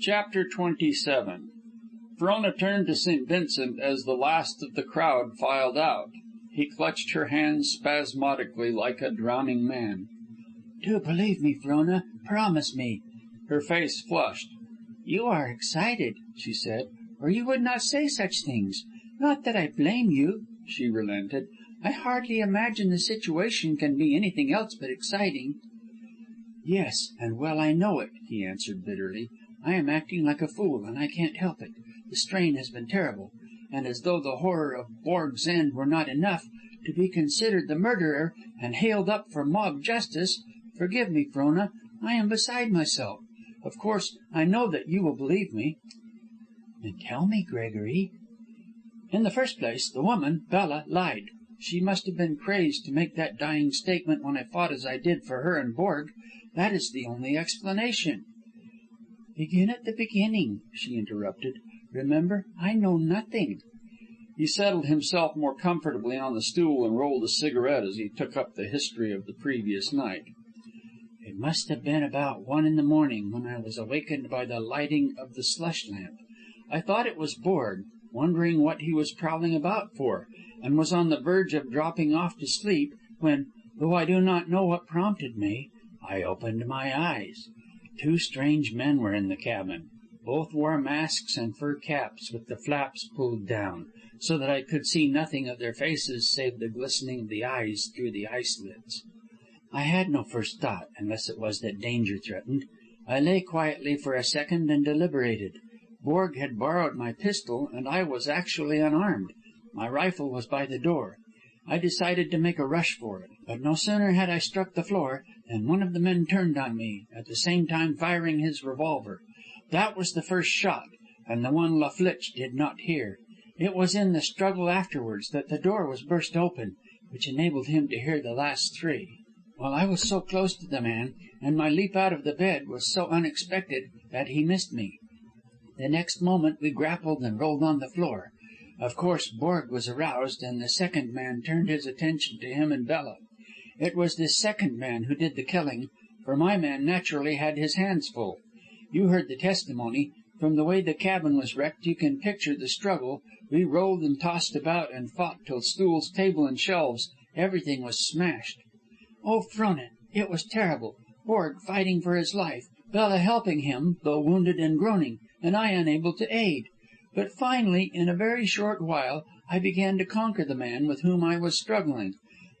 Chapter 27 Frona turned to St. Vincent as the last of the crowd filed out. He clutched her hands spasmodically like a drowning man. "Do believe me, Frona. Promise me." Her face flushed. "You are excited," she said, "or you would not say such things. Not that I blame you," she relented. "I hardly imagine the situation can be anything else but exciting." "Yes, and well I know it," he answered bitterly. "I am acting like a fool, and I can't help it. The strain has been terrible. And as though the horror of Borg's end were not enough, to be considered the murderer and haled up for mob justice. Forgive me, Frona. I am beside myself. Of course, I know that you will believe me." "Then tell me, Gregory." "In the first place, the woman, Bella, lied. She must have been crazed to make that dying statement when I fought as I did for her and Borg. That is the only explanation." "Begin at the beginning," she interrupted. "Remember, I know nothing." He settled himself more comfortably on the stool and rolled a cigarette as he took up the history of the previous night. "It must have been about 1 in the morning when I was awakened by the lighting of the slush lamp. I thought it was Borg, wondering what he was prowling about for, and was on the verge of dropping off to sleep when, though I do not know what prompted me, I opened my eyes. 2 strange men were in the cabin. Both wore masks and fur caps with the flaps pulled down, so that I could see nothing of their faces save the glistening of the eyes through the eye slits. I had no first thought, unless it was that danger threatened. I lay quietly for a second and deliberated. Borg had borrowed my pistol, and I was actually unarmed. My rifle was by the door. I decided to make a rush for it, but no sooner had I struck the floor than one of the men turned on me, at the same time firing his revolver. That was the first shot, and the one La Flitche did not hear. It was in the struggle afterwards that the door was burst open, which enabled him to hear the last 3. Well, I was so close to the man, and my leap out of the bed was so unexpected, that he missed me. The next moment we grappled and rolled on the floor. Of course, Borg was aroused, and the second man turned his attention to him and Bella. It was this second man who did the killing, for my man naturally had his hands full. You heard the testimony. From the way the cabin was wrecked, you can picture the struggle. We rolled and tossed about and fought till stools, table, and shelves, everything was smashed. Oh, Frona, it was terrible. Borg fighting for his life, Bella helping him, though wounded and groaning, and I unable to aid. But finally, in a very short while, I began to conquer the man with whom I was struggling.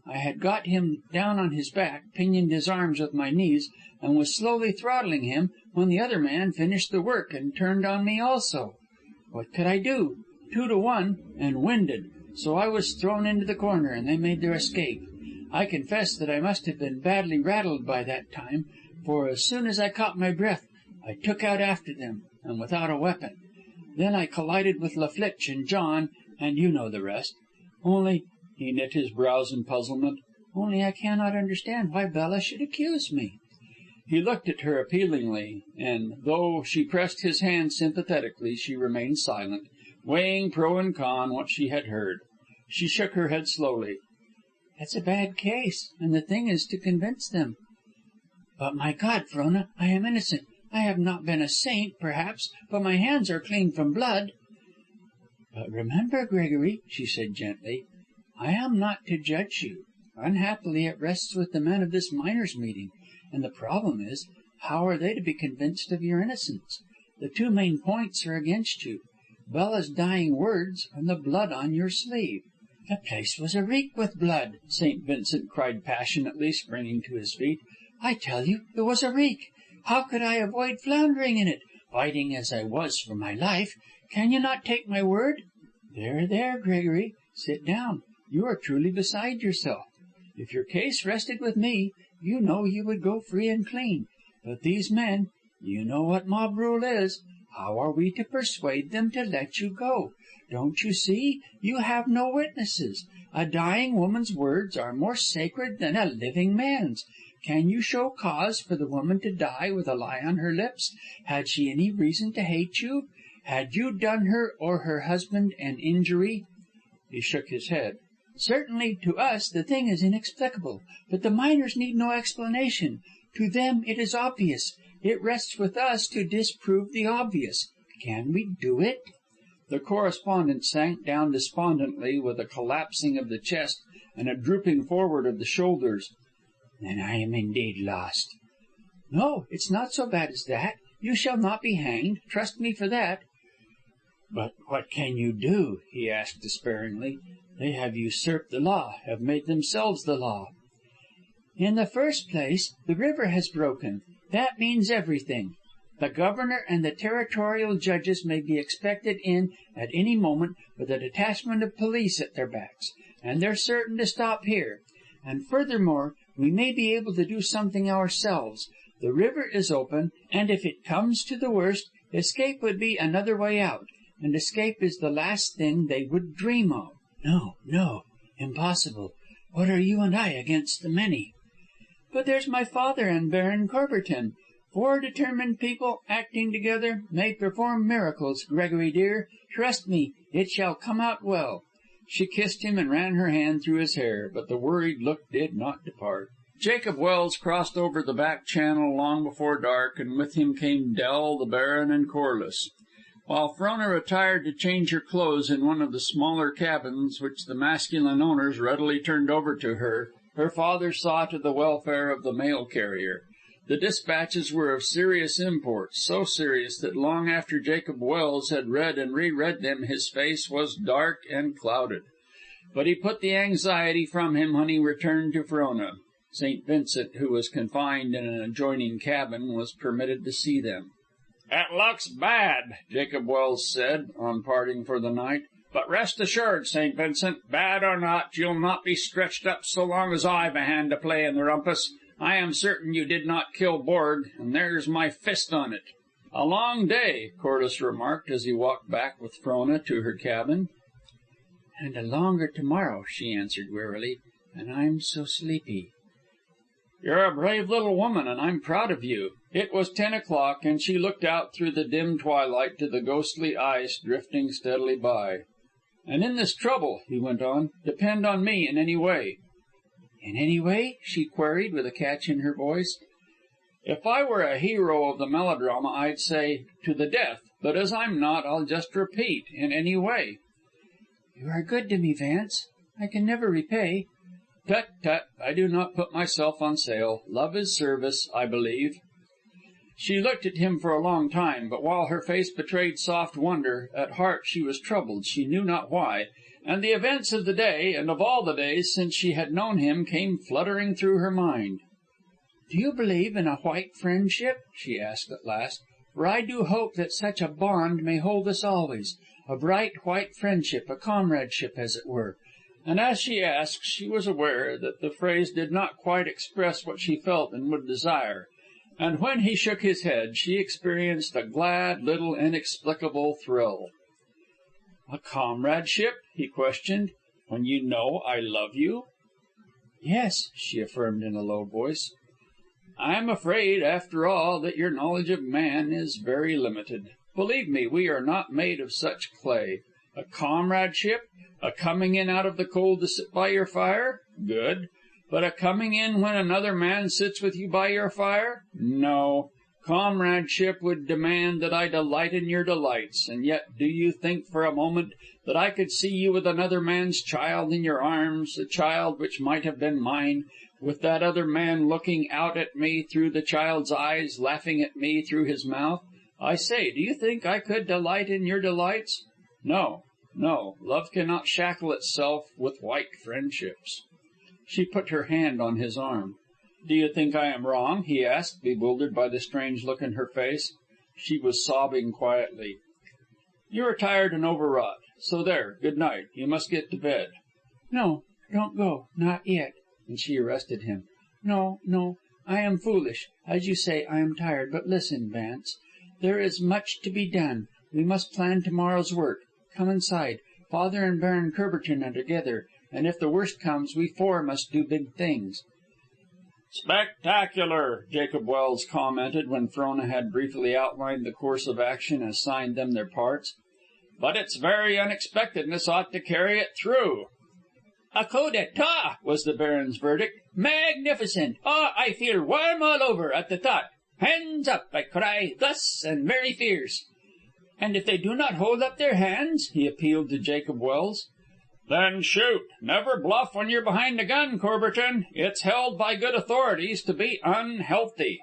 I had got him down on his back, pinioned his arms with my knees, and was slowly throttling him when the other man finished the work and turned on me also. What could I do? 2 to 1, and winded, so I was thrown into the corner, and they made their escape. I confess that I must have been badly rattled by that time, for as soon as I caught my breath, I took out after them, and without a weapon. Then I collided with La Flitche and John, and you know the rest. Only," he knit his brows in puzzlement, "only I cannot understand why Bella should accuse me." He looked at her appealingly, and, though she pressed his hand sympathetically, she remained silent, weighing pro and con what she had heard. She shook her head slowly. "It's a bad case, and the thing is to convince them. But, my God, Frona, I am innocent. I have not been a saint, perhaps, but my hands are clean from blood." "But remember, Gregory," she said gently, "I am not to judge you. Unhappily, it rests with the men of this miners' meeting, and the problem is, how are they to be convinced of your innocence? The 2 main points are against you: Bella's dying words and the blood on your sleeve." "The place was areek with blood," St. Vincent cried passionately, springing to his feet. "I tell you, it was areek. How could I avoid floundering in it, fighting as I was for my life? Can you not take my word?" "There, there, Gregory. Sit down. You are truly beside yourself. If your case rested with me, you know you would go free and clean. But these men, you know what mob rule is. How are we to persuade them to let you go? Don't you see? You have no witnesses. A dying woman's words are more sacred than a living man's. Can you show cause for the woman to die with a lie on her lips? Had she any reason to hate you? Had you done her or her husband an injury?" He shook his head. "Certainly, to us, the thing is inexplicable. But the miners need no explanation. To them it is obvious. It rests with us to disprove the obvious. Can we do it?" The correspondent sank down despondently, with a collapsing of the chest and a drooping forward of the shoulders. "Then I am indeed lost." "No, it's not so bad as that. You shall not be hanged. Trust me for that." "But what can you do?" he asked despairingly. "They have usurped the law, have made themselves the law." "In the first place, the river has broken. That means everything. The governor and the territorial judges may be expected in at any moment with a detachment of police at their backs, and they're certain to stop here. And furthermore, we may be able to do something ourselves. The river is open, and if it comes to the worst, escape would be another way out. And escape is the last thing they would dream of." "No, no. Impossible. What are you and I against the many?" "But there's my father and Baron Courbertin. 4 determined people, acting together, may perform miracles, Gregory dear. Trust me, it shall come out well." She kissed him and ran her hand through his hair, but the worried look did not depart. Jacob Wells crossed over the back channel long before dark, and with him came Dell, the Baron, and Corliss. While Frona retired to change her clothes in one of the smaller cabins which the masculine owners readily turned over to her, her father saw to the welfare of the mail carrier. The dispatches were of serious import, so serious that long after Jacob Wells had read and reread them his face was dark and clouded. But he put the anxiety from him when he returned to Frona. St. Vincent, who was confined in an adjoining cabin, was permitted to see them. "It looks bad," Jacob Wells said, on parting for the night. "But rest assured, St. Vincent, bad or not, you'll not be stretched up so long as I've a hand to play in the rumpus. I am certain you did not kill Borg, and there's my fist on it." "A long day," Corliss remarked as he walked back with Frona to her cabin. "And a longer to morrow," she answered wearily. "And I'm so sleepy." "You're a brave little woman, and I'm proud of you." It was 10 o'clock, and she looked out through the dim twilight to the ghostly ice drifting steadily by. "And in this trouble," he went on, "depend on me in any way." "In any way?" she queried, with a catch in her voice. "If I were a hero of the melodrama, I'd say, 'to the death,' but as I'm not, I'll just repeat, 'in any way.'" "You are good to me, Vance. I can never repay." "Tut, tut, I do not put myself on sale. Love is service, I believe." She looked at him for a long time, but while her face betrayed soft wonder, at heart she was troubled, she knew not why, and the events of the day, and of all the days since she had known him, came fluttering through her mind. "Do you believe in a white friendship?" she asked at last. "For I do hope that such a bond may hold us always. A bright white friendship, a comradeship, as it were." And as she asked, she was aware that the phrase did not quite express what she felt and would desire. And when he shook his head, she experienced a glad, little, inexplicable thrill. "A comradeship?" he questioned. "When you know I love you?" "Yes," she affirmed in a low voice. "I'm afraid, after all, that your knowledge of man is very limited. Believe me, we are not made of such clay. A comradeship? A coming in out of the cold to sit by your fire? Good. But a coming in when another man sits with you by your fire? No. Comradeship would demand that I delight in your delights, and yet do you think for a moment that I could see you with another man's child in your arms, a child which might have been mine, with that other man looking out at me through the child's eyes, laughing at me through his mouth? I say, do you think I could delight in your delights? No. No, love cannot shackle itself with white friendships." She put her hand on his arm. "Do you think I am wrong?" he asked, bewildered by the strange look in her face. She was sobbing quietly. "You are tired and overwrought. So there, good night. You must get to bed." "No, don't go. Not yet." And she arrested him. No, no. I am foolish. As you say, I am tired. But listen, Vance. There is much to be done. We must plan tomorrow's work. Come inside. Father and Baron Courbertin are together, and if the worst comes, we 4 must do big things." "Spectacular," Jacob Wells commented when Frona had briefly outlined the course of action and assigned them their parts. "But its very unexpectedness ought to carry it through." "A coup d'etat," was the Baron's verdict. "Magnificent. Ah, I feel warm all over at the thought. "Hands up!" I cry, thus, and very fierce. "And if they do not hold up their hands?" he appealed to Jacob Wells. "Then shoot. Never bluff when you're behind a gun, Courbertin. It's held by good authorities to be unhealthy."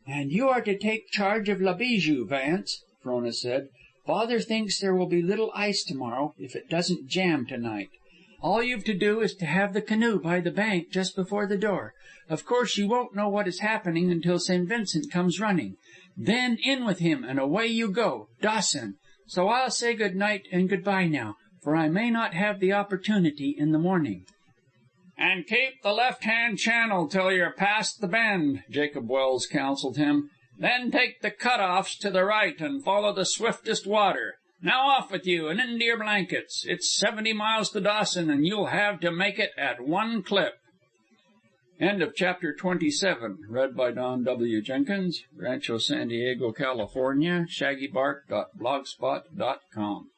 "And you are to take charge of La Bijou, Vance," Frona said. "Father thinks there will be little ice to morrow, if it doesn't jam to night. All you've to do is to have the canoe by the bank just before the door. Of course, you won't know what is happening until St. Vincent comes running. Then in with him, and away you go, Dawson. So I'll say good night and good bye now, for I may not have the opportunity in the morning." "And keep the left-hand channel till you're past the bend," Jacob Wells counselled him. "Then take the cut-offs to the right and follow the swiftest water. Now off with you and into your blankets. It's 70 miles to Dawson, and you'll have to make it at one clip." End of chapter 27. Read by Don W. Jenkins. Rancho San Diego, California. shaggybark.blogspot.com.